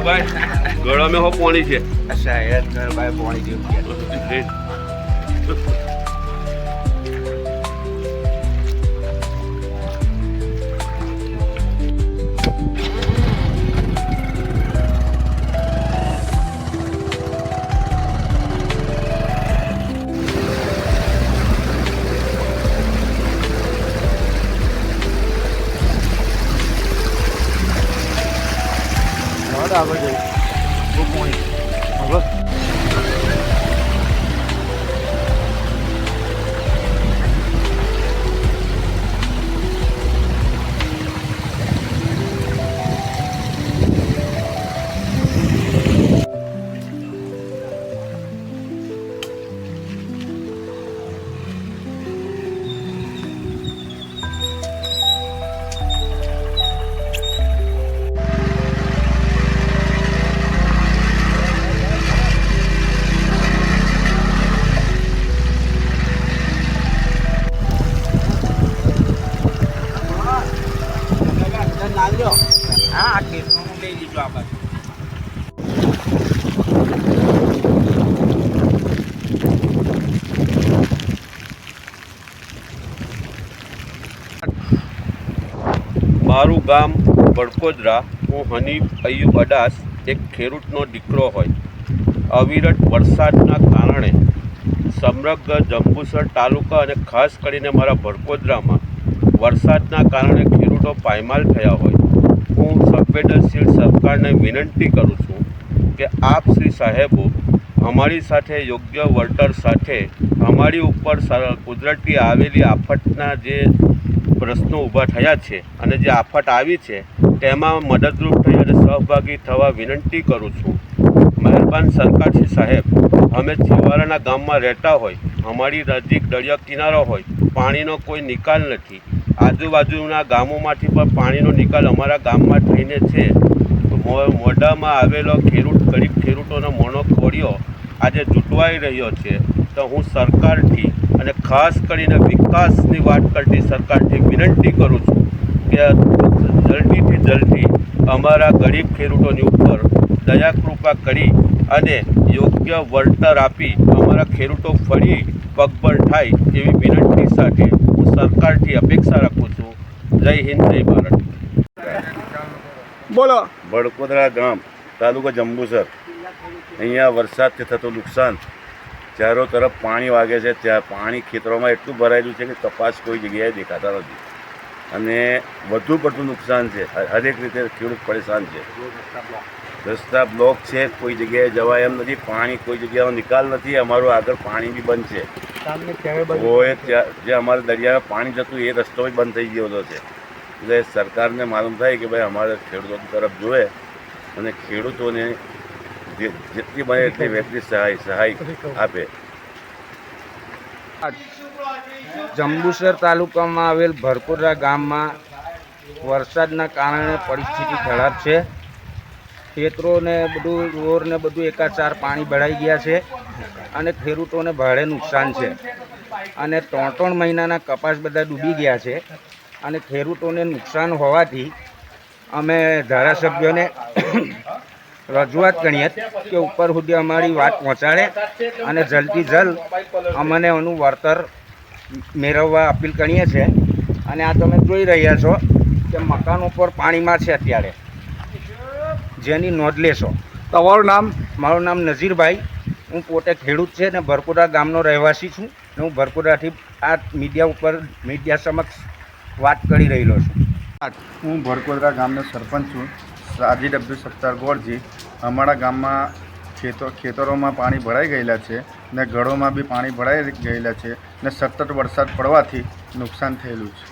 भाई गड़ा में हो पानी है। अच्छा यार घर भाई पानी दे આગળ જઈ ખૂબ પાણી હવે हाँ खेतों में ले लीजिए आप मारू गाम बड़कोदरा हूँ हनीफ अयूब अडास एक खेडूतनो दीकरो होय अविरत वरसादना कारणे समग्र जंबूसर तालुका अने खास करीने मारा बड़कोदरामां वरसादना कारणे खेडूतो पायमाल थया होय हूँ संवेदनशील सरकारने विनंती करूँ छूँ कि आप श्री साहेबो अमारी साथे योग्य वळतर साथे अमारी उपर कुदरती आवेली आफतना जे प्रश्नों ऊभा थया छे अने जे आफत आवी छे तेमां मददरूप थई अने सहभागी थवा विनंती करूँ छूँ। मेहरबान सरकारश्री साहेब अमे छेवाड़ाना गाममां रहेता होय अमारी नजीक दरिया किनारो होय पाणीनो कोई निकाल नथी आजूबाजूना गामोमांथी पण पाणीनो निकाल अमारा गाममां थईने छे मोढामां आवेलो खेडूत गरीब खेडूतोनो मोनो खोड़ियो आजे जूटवाई रह्यो छे तो हूँ सरकारथी अने खास करीने विकासनी वात करती सरकारथी विनंती करूँ छूं के जल्दीथी जल्दी अमारा गरीब खेडूतोनी उपर दया कृपा करी अने योग्य वळतर आपी अमारा खेडूतो फरी पगभर थाय एवी विनंती साथे हूँ सरकारथी अपेक्षा राखुं छूं। जय हिंद जय भारत। बोलो बड़कोदरा गाम तालुका जंबूसर अहींया वरसादथी थतुं नुकसान चारों तरफ पाणी वागे छे त्यां पाणी खेतरोमां एटલું ભરાયેલું છે કે કપાસ કોઈ જગ્યાએ દેખાતા નથી અને વધુ પડતું નુકસાન છે હરેક રીતે ખેડૂત પરેશાન છે રસ્તા બ્લોક છે કોઈ જગ્યાએ જવાય એમ નથી પાણી કોઈ જગ્યાનો નિકાલ નથી અમારું આગળ પાણી બી બંધ છે કોઈ જે અમારે દરિયામાં પાણી જતું એ રસ્તો બી બંધ થઈ ગયો છે એટલે સરકારને માલુમ થાય કે ભાઈ અમારે ખેડૂતો તરફ જોવે અને ખેડૂતોને જેટલી બને એટલી વહેલી સહાય આપે। जंबूसर तालुका में आवेल भरकोदरा गाम में वरसादना कारणे परिस्थिति खराब है। खेतरों ने बधु रोड ने बधु एकाचार पानी भराई गया है और खेडूतों ने भारे नुकसान है और 3-3 महीना कपास बधा डूबी गया है और खेडूतों ने नुकसान होवाथी अमे धारासभ्यों ने रजूआत करी कि ऊपर सुधी अमारी बात पहोंचाड़े और जल्दी जल्द अमने एनु वळतर मेळववा अपील करीए छे। अने आ तमे जोई रह्या छो कि मकानो पर पाणी में छे अत्यारे जेनी नोंध लेशो। तमारुं नाम? मारुं नाम नजीरभाई, हूँ पोते खेडूत छे ने भरकोदरा गामनो रहेवासी छूँ ने हूँ भरकोदराथी आ मीडिया समक्ष वात करी रहेलो छुं। हूँ भरकोदरा गामनो सरपंच छूँ राजीव डब्ल्यू सत्तार गौरजी। अमारा गाम में खेतरों में पानी भराई गयेला है ने घरों में भी पानी भराई गयेला है ने सतत वरसाद पड़वाथी नुकसान थयेलुं छे।